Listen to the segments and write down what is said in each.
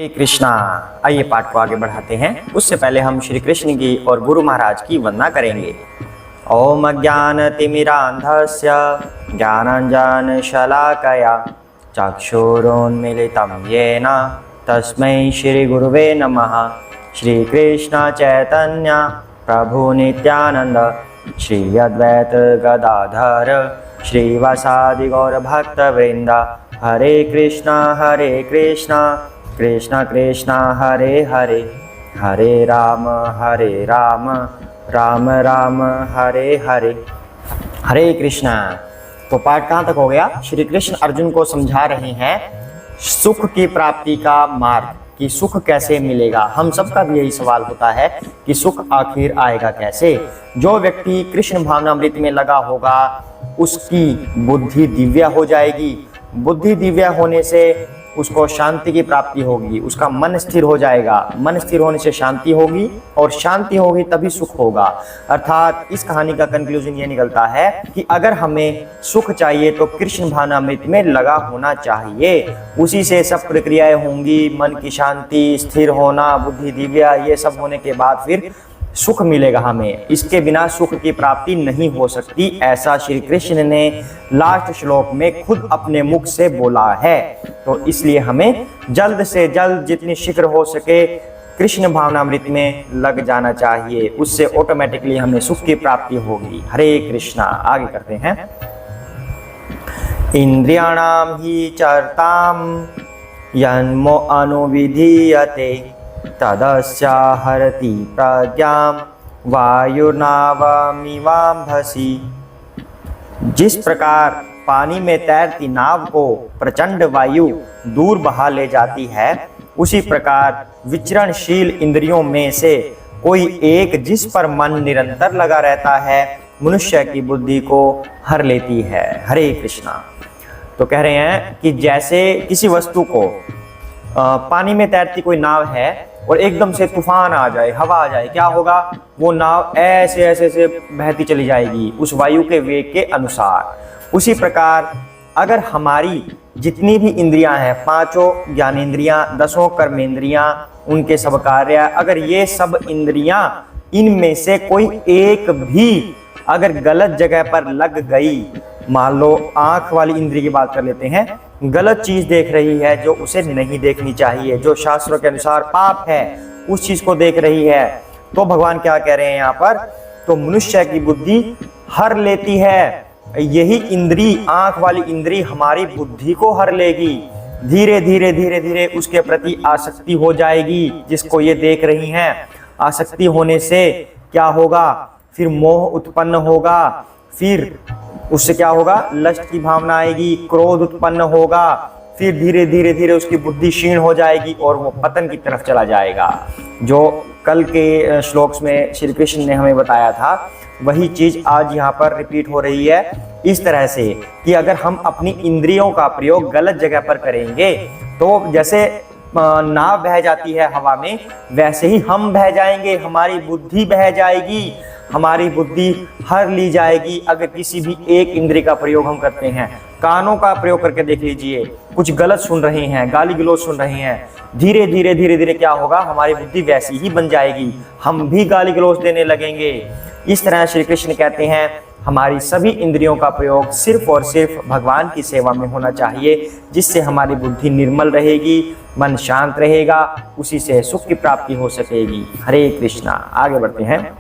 हरे कृष्णा। आइए पाठ को आगे बढ़ाते हैं। उससे पहले हम श्री कृष्ण की और गुरु महाराज की वंदना करेंगे। ओम अज्ञानतिमिरान्धस्य ज्ञानाञ्जनशलाकया चक्षुरुन्मीलितं येन तस्मै श्री गुरुवे नमः। श्री कृष्ण चैतन्य प्रभु नित्यानंद श्री अद्वैत गदाधर श्रीवासादि गौर भक्तवृंद। हरे कृष्णा कृष्णा कृष्णा हरे हरे, हरे राम राम राम हरे हरे। हरे कृष्णा। तो पाठ कहाँ तक हो गया? श्री कृष्ण अर्जुन को समझा रहे हैं सुख की प्राप्ति का मार्ग, कि सुख कैसे मिलेगा। हम सबका भी यही सवाल होता है कि सुख आखिर आएगा कैसे। जो व्यक्ति कृष्ण भावनामृत में लगा होगा उसकी बुद्धि दिव्य हो जाएगी। बुद्धि दिव्य होने से उसको शांति की प्राप्ति होगी, उसका मन स्थिर हो जाएगा। मन स्थिर होने से शांति होगी और शांति होगी तभी सुख होगा। अर्थात इस कहानी का कंक्लूजन ये निकलता है कि अगर हमें सुख चाहिए तो कृष्ण भावनामृत में लगा होना चाहिए। उसी से सब प्रक्रियाएं होंगी, मन की शांति, स्थिर होना, बुद्धि दिव्य, ये सब होने के बाद फिर सुख मिलेगा हमें। इसके बिना सुख की प्राप्ति नहीं हो सकती। ऐसा श्री कृष्ण ने लास्ट श्लोक में खुद अपने मुख से बोला है। तो इसलिए हमें जल्द से जल्द जितनी शीघ्र हो सके कृष्ण भावनामृत में लग जाना चाहिए। उससे ऑटोमेटिकली हमें सुख की प्राप्ति होगी। हरे कृष्णा। आगे करते हैं। इंद्रियाणाम ही चरताम यन्मो अनुविधीयते तदस्या हरति प्रज्ञां वायुर्नावमिवाम्भसि। जिस प्रकार पानी में तैरती नाव को प्रचंड वायु दूर बहा ले जाती है, उसी प्रकार विचरणशील इंद्रियों में से कोई एक जिस पर मन निरंतर लगा रहता है मनुष्य की बुद्धि को हर लेती है। हरे कृष्णा। तो कह रहे हैं कि जैसे किसी वस्तु को पानी में तैरती कोई नाव है और एकदम से तूफान आ जाए, हवा आ जाए, क्या होगा? वो नाव ऐसे ऐसे से बहती चली जाएगी उस वायु के वेग के अनुसार। उसी प्रकार अगर हमारी जितनी भी इंद्रियां हैं, 5 ज्ञानेंद्रियां, 10 कर्मेंद्रियां, उनके सब कार्य, अगर ये सब इंद्रियां इनमें से कोई एक भी अगर गलत जगह पर लग गई, मान लो आंख वाली इंद्रिय की बात कर लेते हैं, गलत चीज देख रही है जो उसे नहीं देखनी चाहिए, जो शास्त्रों के अनुसार पाप है, उस चीज को देख रही है, तो भगवान क्या कह रहे हैं यहाँ पर? तो मनुष्य की बुद्धि हर लेती है। यही इंद्री, आंख वाली इंद्री हमारी बुद्धि को हर लेगी। धीरे धीरे उसके प्रति आसक्ति हो जाएगी जिसको ये देख रही हैं। आसक्ति होने से क्या होगा? फिर मोह उत्पन्न होगा, फिर उससे क्या होगा? लस्ट की भावना आएगी, क्रोध उत्पन्न होगा, फिर धीरे धीरे उसकी बुद्धि क्षीण हो जाएगी और वो पतन की तरफ चला जाएगा। जो कल के श्लोक में श्री कृष्ण ने हमें बताया था वही चीज आज यहाँ पर रिपीट हो रही है इस तरह से कि अगर हम अपनी इंद्रियों का प्रयोग गलत जगह पर करेंगे तो जैसे नाव बह जाती है हवा में, वैसे ही हम बह जाएंगे, हमारी बुद्धि बह जाएगी, हमारी बुद्धि हर ली जाएगी अगर किसी भी एक इंद्रिय का प्रयोग हम करते हैं। कानों का प्रयोग करके देख लीजिए, कुछ गलत सुन रहे हैं, गाली गलौज सुन रहे हैं, धीरे धीरे क्या होगा? हमारी बुद्धि वैसी ही बन जाएगी, हम भी गाली गलौज देने लगेंगे। इस तरह श्री कृष्ण कहते हैं हमारी सभी इंद्रियों का प्रयोग सिर्फ और सिर्फ भगवान की सेवा में होना चाहिए, जिससे हमारी बुद्धि निर्मल रहेगी, मन शांत रहेगा, उसी से सुख की प्राप्ति हो सकेगी। हरे कृष्णा। आगे बढ़ते हैं।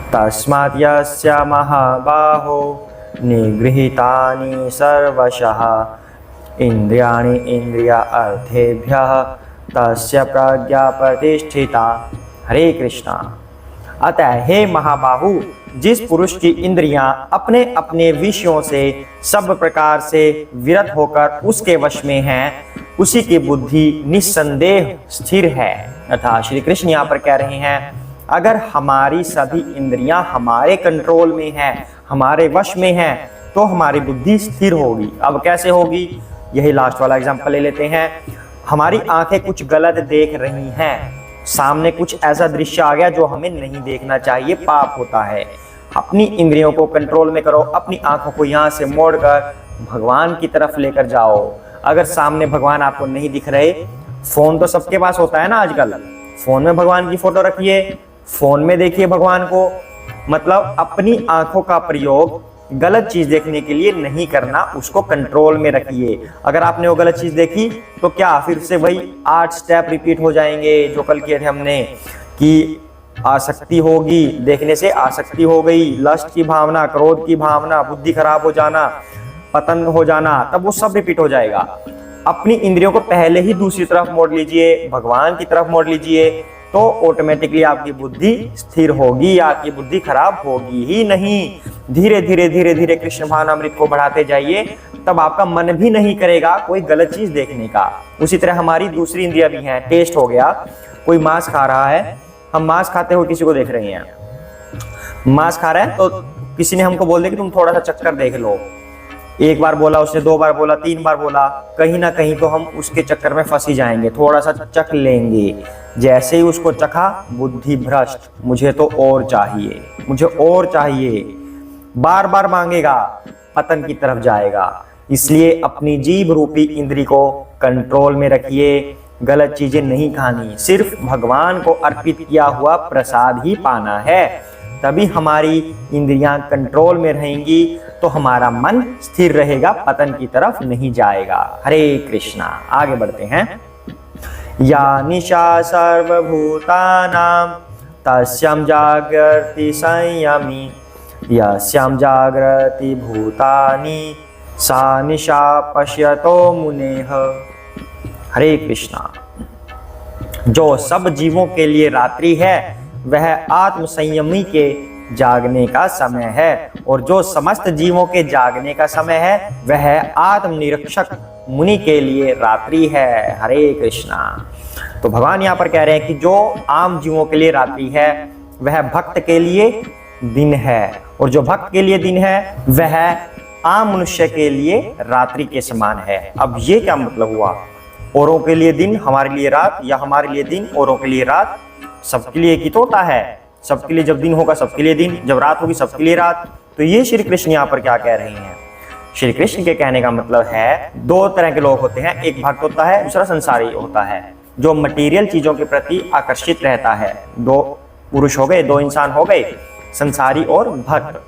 तस्मात् यस्य महाबाहो निगृहीतानि सर्वशः इंद्रियाणि इंद्रिया अर्थेभ्यः तस्य प्रज्ञा प्रतिष्ठिता। हरे कृष्णा। अतः हे महाबाहु, जिस पुरुष की इंद्रियां अपने अपने विषयों से सब प्रकार से विरत होकर उसके वश में हैं, उसी की बुद्धि निस्संदेह स्थिर है। अर्थात श्री कृष्ण यहाँ पर कह रहे हैं अगर हमारी सभी इंद्रियां हमारे कंट्रोल में हैं, हमारे वश में हैं, तो हमारी बुद्धि स्थिर होगी। अब कैसे होगी? यही लास्ट वाला एग्जांपल ले लेते हैं। हमारी आंखें कुछ गलत देख रही हैं, सामने कुछ ऐसा दृश्य आ गया जो हमें नहीं देखना चाहिए, पाप होता है। अपनी इंद्रियों को कंट्रोल में करो, अपनी आंखों को यहाँ से मोड़कर भगवान की तरफ लेकर जाओ। अगर सामने भगवान आपको नहीं दिख रहे, फोन तो सबके पास होता है ना आजकल, फोन में भगवान की फोटो रखिए, फोन में देखिए भगवान को। मतलब अपनी आंखों का प्रयोग गलत चीज देखने के लिए नहीं करना, उसको कंट्रोल में रखिए। अगर आपने वो गलत चीज देखी तो क्या फिर से वही 8 स्टेप रिपीट हो जाएंगे जो कल किए थे हमने, कि आसक्ति होगी, देखने से आसक्ति हो गई, लस्ट की भावना, क्रोध की भावना, बुद्धि खराब हो जाना, पतन हो जाना, तब वो सब रिपीट हो जाएगा। अपनी इंद्रियों को पहले ही दूसरी तरफ मोड़ लीजिए, भगवान की तरफ मोड़ लीजिए, तो ऑटोमेटिकली आपकी बुद्धि स्थिर होगी, आपकी बुद्धि खराब होगी ही नहीं। धीरे धीरे धीरे धीरे कृष्ण भावनामृत को बढ़ाते जाइए, तब आपका मन भी नहीं करेगा कोई गलत चीज देखने का। उसी तरह हमारी दूसरी इंद्रियां भी हैं। टेस्ट हो गया, कोई मांस खा रहा है, हम मांस खाते हुए किसी को देख रहे हैं, मांस खा रहे हैं, तो किसी ने हमको बोल दिया कि तुम थोड़ा सा चक्कर देख लो। एक बार बोला उसने, 2 बार बोला, 3 बार बोला, कहीं ना कहीं तो हम उसके चक्कर में फंस ही जाएंगे, थोड़ा सा चख लेंगे। जैसे ही उसको चखा, बुद्धि भ्रष्ट, मुझे तो और चाहिए, मुझे और चाहिए, बार बार मांगेगा, पतन की तरफ जाएगा। इसलिए अपनी जीभ रूपी इंद्री को कंट्रोल में रखिए, गलत चीजें नहीं खानी, सिर्फ भगवान को अर्पित किया हुआ प्रसाद ही पाना है, तभी हमारी इंद्रियां कंट्रोल में रहेंगी, तो हमारा मन स्थिर रहेगा, पतन की तरफ नहीं जाएगा। हरे कृष्णा। आगे बढ़ते हैं। या निशा सर्वभूतानां तस्यां जागर्ति संयमी, यस्यां जागृति भूतानि सा निशा पश्यतो मुनेः। हरे कृष्णा। जो सब जीवों के लिए रात्रि है वह आत्म संयमी के जागने का समय है, और जो समस्त जीवों के जागने का समय है वह आत्मनिरीक्षक मुनि के लिए रात्रि है। हरे कृष्णा। तो भगवान यहाँ पर कह रहे हैं कि जो आम जीवों के लिए रात्रि है वह भक्त के लिए दिन है, और जो भक्त के लिए दिन है वह आम मनुष्य के लिए रात्रि के समान है। अब ये क्या मतलब हुआ? औरों के लिए दिन, हमारे लिए रात, या हमारे लिए दिन, औरों के लिए रात? सबके लिए एक ही तो होता है। सबके लिए जब दिन होगा सबके लिए दिन, जब रात होगी सबके लिए रात। तो ये श्री कृष्ण यहाँ पर क्या कह रहे हैं? श्री कृष्ण के कहने का मतलब है 2 तरह के लोग होते हैं, एक भक्त होता है, दूसरा संसारी होता है, जो मटेरियल चीजों के प्रति आकर्षित रहता है। 2 पुरुष हो गए, 2 इंसान हो गए, संसारी और भक्त।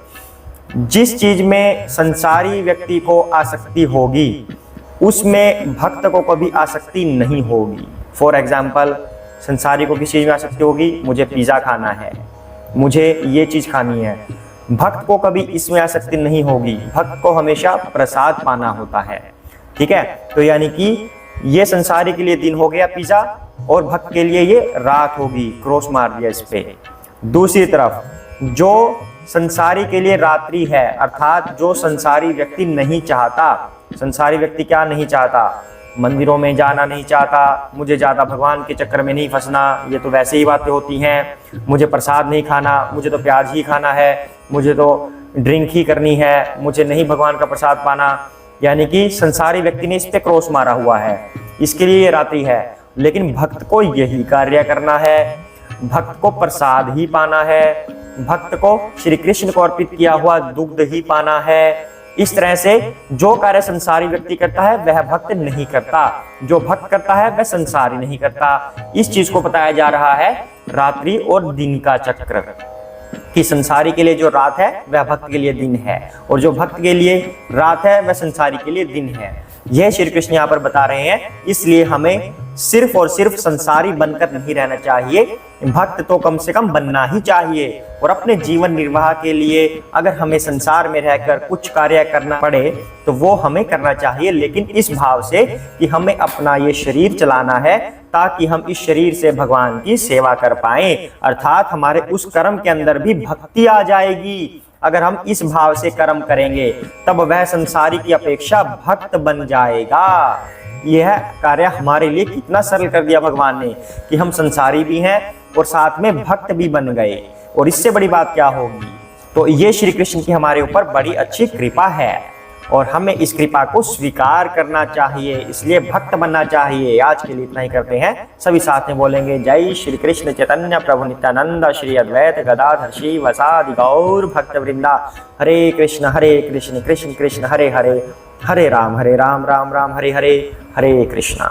जिस चीज में संसारी व्यक्ति को आसक्ति होगी उसमें भक्त को कभी आसक्ति नहीं होगी। फॉर एग्जाम्पल, संसारी को किसी चीज में आसक्ति होगी, मुझे पिज्जा खाना है, मुझे ये चीज खानी है। भक्त को कभी इसमें आसक्ति नहीं होगी, भक्त को हमेशा प्रसाद पाना होता है। ठीक है, तो यानी कि ये संसारी के लिए दिन हो गया पिज्जा, और भक्त के लिए ये रात होगी। क्रॉस मार दिया इस पे। दूसरी तरफ जो संसारी के लिए रात्रि है, अर्थात जो संसारी व्यक्ति नहीं चाहता, संसारी व्यक्ति क्या नहीं चाहता? मंदिरों में जाना नहीं चाहता, मुझे ज़्यादा भगवान के चक्कर में नहीं फंसना, ये तो वैसे ही बातें होती हैं, मुझे प्रसाद नहीं खाना, मुझे तो प्याज ही खाना है, मुझे तो ड्रिंक ही करनी है, मुझे नहीं भगवान का प्रसाद पाना। यानी कि संसारी व्यक्ति ने इस पे क्रॉस मारा हुआ है, इसके लिए ये रात्रि है। लेकिन भक्त को यही कार्य करना है, भक्त को प्रसाद ही पाना है, भक्त को श्री कृष्ण को अर्पित किया हुआ दुग्ध ही पाना है। इस तरह से जो कार्य संसारी व्यक्ति करता है वह भक्त नहीं करता, जो भक्त करता है वह संसारी नहीं करता। इस चीज को बताया जा रहा है रात्रि और दिन का चक्र, कि संसारी के लिए जो रात है वह भक्त के लिए दिन है, और जो भक्त के लिए रात है वह संसारी के लिए दिन है। यह श्री कृष्ण यहाँ पर बता रहे हैं। इसलिए हमें सिर्फ और सिर्फ संसारी बनकर नहीं रहना चाहिए, भक्त तो कम से कम बनना ही चाहिए। और अपने जीवन निर्वाह के लिए अगर हमें संसार में रहकर कुछ कार्य करना पड़े तो वो हमें करना चाहिए, लेकिन इस भाव से कि हमें अपना ये शरीर चलाना है ताकि हम इस शरीर से भगवान की सेवा कर पाएं, अर्थात हमारे उस कर्म के अंदर भी भक्ति आ जाएगी। अगर हम इस भाव से कर्म करेंगे तब वह संसारी की अपेक्षा भक्त बन जाएगा। यह कार्य हमारे लिए कितना सरल कर दिया भगवान ने कि हम संसारी भी हैं और साथ में भक्त भी बन गए, और इससे बड़ी बात क्या होगी। तो ये श्री कृष्ण की हमारे ऊपर बड़ी अच्छी कृपा है और हमें इस कृपा को स्वीकार करना चाहिए, इसलिए भक्त बनना चाहिए। आज के लिए इतना ही करते हैं, सभी साथ में बोलेंगे जय श्री कृष्ण चैतन्य प्रभु नित्यानंद श्री अद्वैत गदाधर श्री वसादि गौर भक्त वृंदा। हरे कृष्ण कृष्ण कृष्ण हरे हरे, हरे राम राम राम हरे हरे, हरे कृष्णा।